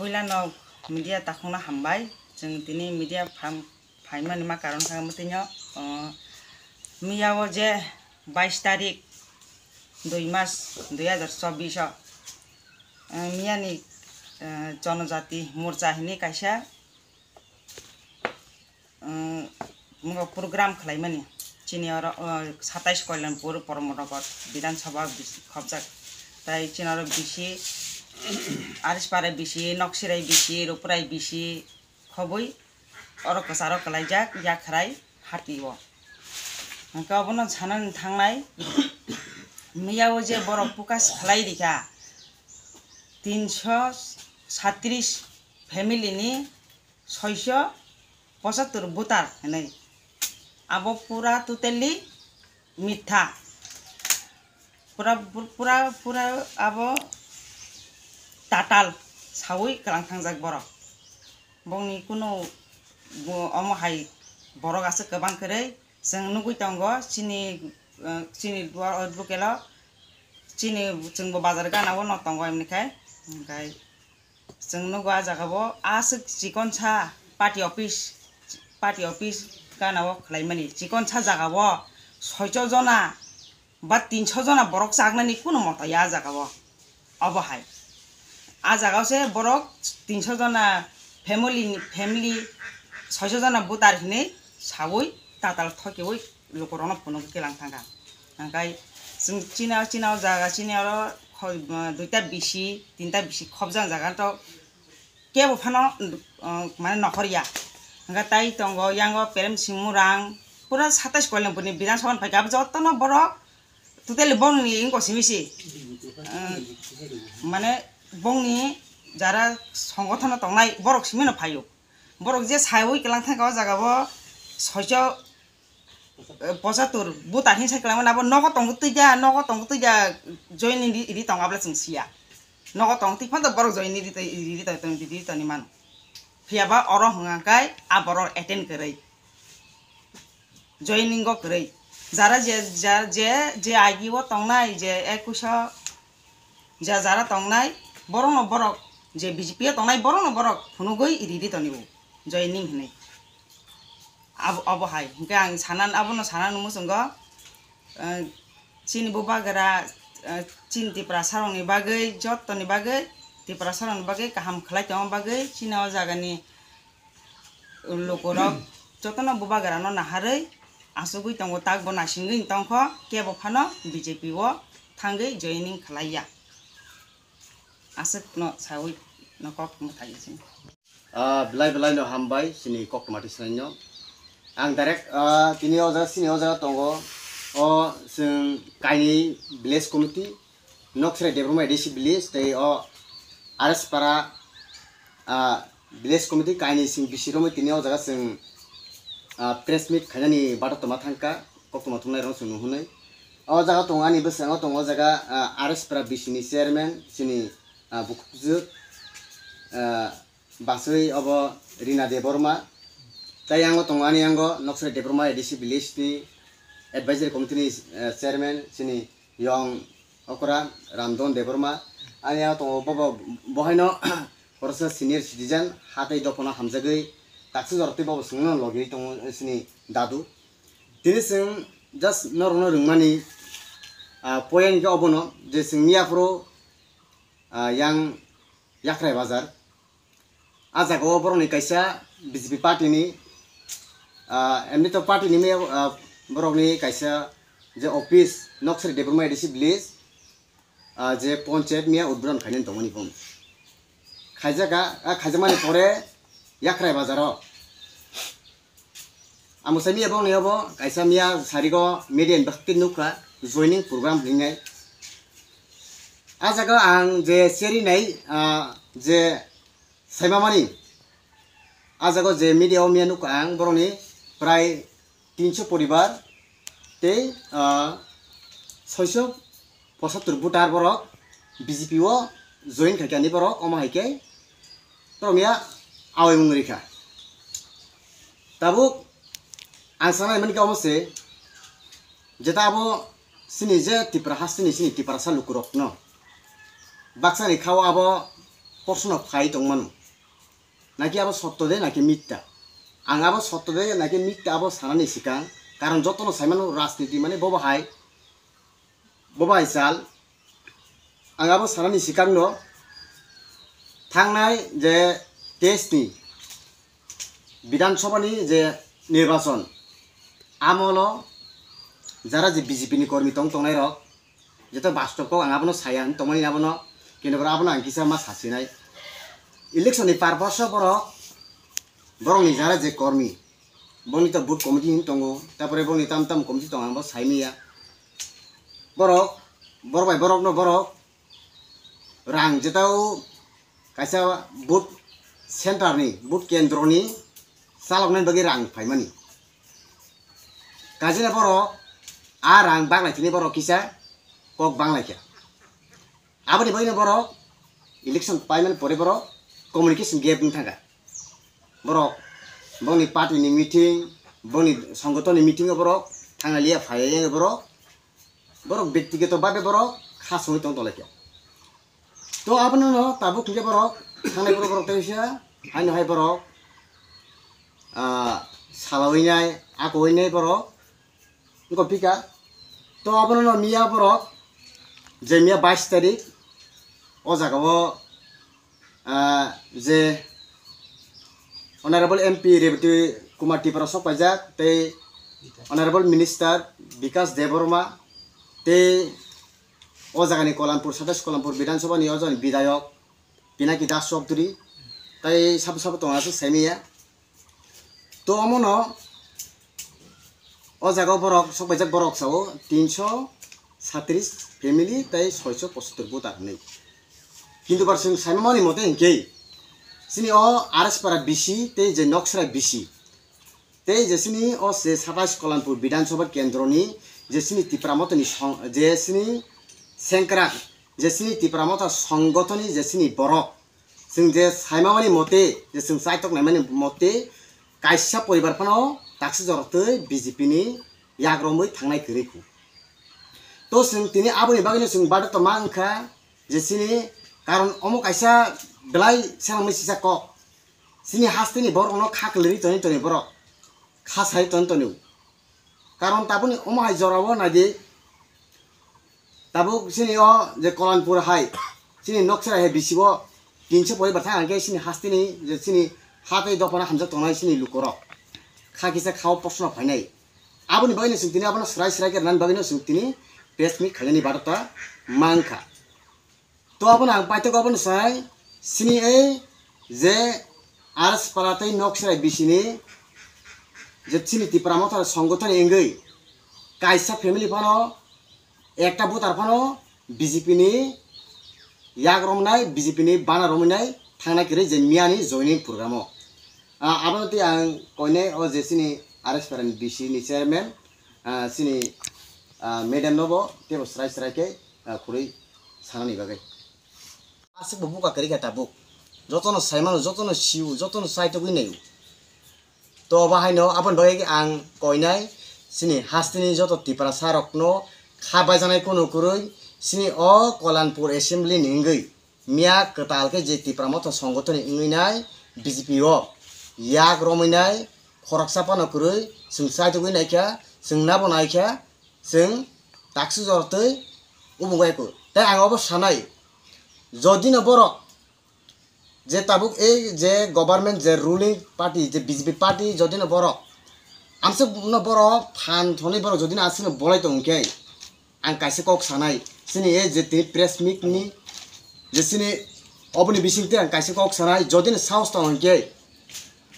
Huilano media takuna hambai jeng tini media फाइमान मा कारण खामतिनो मियावो जे 22 तारिख 2 मास 2024 मियानी जनजाति मोर्चा हिने काइसा मुगा प्रोग्राम खलाइमानि चिनियर 27 कल्याणपुर परमनगर विधानसभा खबजा ताइ चिनर बिसि आरिसपारे बिसि नक्सिराई बिसि रुपुराई बिसि खबै और कसारो कलाइजाक या खराय हातियो गाबनो छानन थांनाय मियावो जे बरफ पुकास खलाइ दिखा 337 फैमिली नि 675 बुतार नै आबो पूरा टोटली मिथ्या पूरा आबो टाटाल सावै कलां थांजाक बरफ बंनि कुनो अमहाय बरक आसे गोबां करै जों नुगै दंगो चिनि लकेलाव चिनि जोंबो बाजार गानावो न दंगो एमनिखाय ओमफ्राय जों नुगो जागाबो आसे जिकनसा पार्टी ऑफिस गानावो खलाइमानि जिकनसा जागाबो 600 जना बा 300 जना बरक जागनानि कुनो मत या जागाबो अबहाय आ जागावसे बरक 300 जना फैमिली 600 जना बुतार हिने सावै टाटाल थकेवै लोकरनो फनो केलां थांगा ओंखाय जों चिनाव जागा चिनाव दुइटा बिसि तीनटा बिसि खबजां जागा तो केबो फानो माने नखरिया ओंखाय ताइ तंगो यांगो पेरेम सिमुरां पूरा 27 कल्याणपुरनि विधानसभा फाइगाब जतन बरक टोटली बंनि इंगसिमिसि माने बंनि जारा संगठन तंनाय बरक सिमिनो फायो बरक जे सावै केलां थांगा जागाबो 675 बुता हिंसा केलां नाबो नगो तंगो तैजा जयनि इदि तंगाब्ला जों सिया नगो तंगो तिफान बरक जयनि इदि तनि मान फियाबा अर हंगाकाय आ बरक एटेन्ड करै जयनिंग करै जारा जे आगिवो तंनाय जे 21 जारा तंनाय बरक जे बीजेपी तंनाय बरक फुनुगै इदि तनिबो जयनिं हनै अबहाय ओंखाय आं सानान आबनो सानान मुसंग चिनि बागरा चिन तिप्रा सारंनि बागै जतनि बागै तिप्रा सारंनि बागै काहाम खलाय तंग बागै चिनाव जागानि लोकरक जतन बागरा न नाहारै आसुगै तंग ताक बनासिंगै तंख केबो फानो बीजेपी वो थांगै जयनिं खलाया आसक न सावै न कक मथायसिं belai no hambai sini kok mati senyo ang direct tini oja tongo o sing kaini village committee noksre development dc village tei o ares para village committee kaini sing bisiromo tini oja sing press meet khanani bata toma thangka kok toma thunai rong sunu hunai o jaga tongani besango tongo jaga ares para bisini chairman sini bukupju Basui obo Rina Deborma, tayango tongani yango noksre Deborma edisi village ni advisory committee chairman sini Yong Okra Ramdon Deborma, ani yango tongo bobo bohino korsa senior citizen hatai dopona hamjagui taksi jorti bobo sungno logi tongo sini dadu. Tini sing just norono rungmani poyan ke obono je sing miyafro yang yakrai bazar. Aja ko boroni kaisa BJP party ni emni to party ni me boroni kaisa je office noksri development disi village je panchayat mia udbran khainen tongoni pon khajamani pore yakrai bazaro amusami abong ni abo kaisa mia sarigo median bakti nukra joining program lingai aja ko ang je seri nai je Saimamani, ajago je media omia nuka ang boroni pray 300 poribar te 675 butar borok BJP wo join khakani borok omahaike promia awe mungrika tabuk ang sanai manika omose jeta abo sini je tipra hasini sini tipra salukurok no baksa ni khawa abo প্রশ্ন phi দংমানো নাকি আবার সত্য দে নাকি মিথ্যা আং আবার সত্য দে নাকি মিথ্যা আবার সানানি সিকাং কারণ যতন সাইমানো রাজনীতি মানে ববাহাই চাল आं आबो सानानि सिगांनो थांनाय जे देशनि विधानसभानि जे निर्वाचन आमलो जारा जे बीजेपीनि कर्मी तंनाय रक जेतो बास्तवखौ आं आबोनो साया तमनि आबोनो केनबा आबोनो आं किसा मा सासिनाय इलेक्शननि पारपस बरंनि जारा जे कर्मी बनि तो बुथ कमिटि तंगो तारपरे बनि ताम कमिटि तंग आंबो साइनिया बरबाय बरकनो बरक रां जेताव कायसा बुथ सेन्टारनि बुथ केन्द्रनि चालकनाय बागै रां फायमानि काजिना बरक आ रां बांलायथिनि बरक किसा कक बांलायखा आबोनि बैनो बरक इलेक्शन पाइमेन परे बरक कम्युनिकेशन गैप थांगा बरक बनि पार्टीनि मिटिं बनि संगठननि मिटिं बरक थांना लिया फाय बरक व्यक्तिगत भाबे बरक खासङै तंतलायखा तो आपनो न ताबु खुंजे बरक थांनाय बरक तैसा हायनो हाय बरक सालावैनाय आकवैनाय बरक इको पिका तो आपनो न मिया बरक जे मिया 22 तारिख ओ जागाव जे Honorable MP Revati Kumar Tipara Sokpajak te Honorable Minister Vikas Deborma te o jagani Kolampur Satas Kolampur Bidhan Sabha ni ojani Bidayok Pinaki Das Chowdhury tai sabu tonga ase semiya to amono o jaga borok Sokpajak borok sao 337 family tai 675 buta nei kintu barsing saimani mote engkei sini o aras para bisi te je noksra bisi te je sini o se Satas Kolampur Bidhan Sabha kendroni je sini tipramotoni je sini सेंक्राक जेसिनी तिप्रामता संगठननि जेसिनी बरक जों जे साइमामानि मते जे जों साइटक नायमानि मते कायसा परिबार फानो दाक्सि जरतै बीजेपीनि याग्रमै थांनाय गैरैखौ तो जों तिनि आबोनि बागैनो जों बादत मांखा जेसिनी कारण अमो कायसा बेलाय सेनामै सिसा क सिनि हास्तिनि बरनो खाकलरि तनि बरक खासाय तनि कारण ताबुनि अमो हाय जरावो नादि ताबुक सिनि ओ जे कलानपुर हाय सिनि नक्सरा हे बिसिबो 300 परिबार थांगे सिनि हास्तिनि जे सिनि हातै दपना हामजा तंनाय सिनि लुकर खाकिसा खाव प्रश्न फायनाय आबुनि बागैनो सिंतिनि आबुनो स्राय केरनान बागैनो सिंतिनि पेसमि खायनि बारता मांखा तो आबुनो आं पाइतक आबुनो साय सिनि ए जे आरस पारातै नक्सरा बिसिनि जे सिनि तिप्रामता संगठन एंगै कायसा फेमिली फानो একটা বুতার ফানো বিজেপিনি ইয়াগ্রমনাই বিজেপিনি বানারমনাই थांनाय करे जे मियानि जयनिं प्रग्राम आबोति आं कयने ओ जेसिनि आरएस पारानि बिसि नि चेयारमैन सिनि मेडाम नबो तेबो स्राय के खुरै सानानि बागै आसे बुका करि गाता बुक जतन साइमानो जतन सिउ जतन साइतो गइनै तो बाहायनो आपन बागै आं कयनाय सिनि हास्तिनि जत तिप्रा सारकनो खाबाय जानाय कोनो कुरै सिनि अ कलानपुर एसेम्बली निंगै मिया कतालके जे तिप्रामत संगठन इंगैनाय बीजेपी ओ याग रमैनाय खरकसापानो कुरै जों साइतोगै नायखा जों नाबो नायखा जों ताक्सि जरतै उबुगायको ताय आंबो सानाय जदिनो बरक जे ताबुक ए जे गभर्नमेंट जे रूलिंग पार्टी जे बीजेपी पार्टी जदिनो बरक आमसे न बरक फान थनै बरक जदिनो आसिनो बलाय दंकै आं कायसे कक सानाय सिनि ए जे प्रेस मिट नि जेसिनि अबनि बिसिंते आं कायसे कक सानाय जदिनो साउस तंके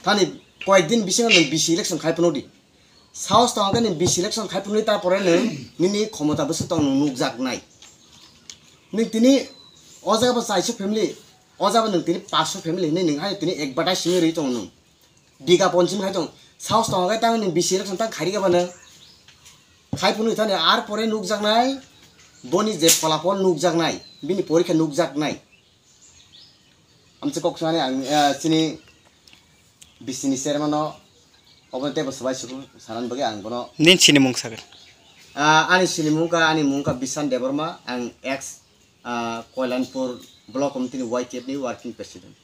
थानि कयेक दिन बिसिं न बिसि इलेक्शन खायपनोदि साउस तंके नि बिसि इलेक्शन खायपनोदि तारपरे निनि क्षमता बस तंग नुकजाकनाय नि तिनि अजाबो 400 फेमिली अजाबो न तिनि 500 फेमिली नि नहाय तिनि एक बाटा सिङै रै तंग नु बिगा पनसिम खाय तंग साउस तंगे तां नि बिसि इलेक्शन तां खारि गाबानो खायपुनु थाने आर परे नुकजाकनाय बनि जे फलाफल नुकजाकनाय बिनि परीक्षा नुकजाकनाय आमचे कक्सवाने आं सिनि बिसिनि चेयारमैन अबते बसबाय सुरु सानान बगे आं बनो निन सिनि मुं सागोन आनि सिनि मुंका बिसान देबरमा आं x कयलानपुर block committee ni YKF ni working president.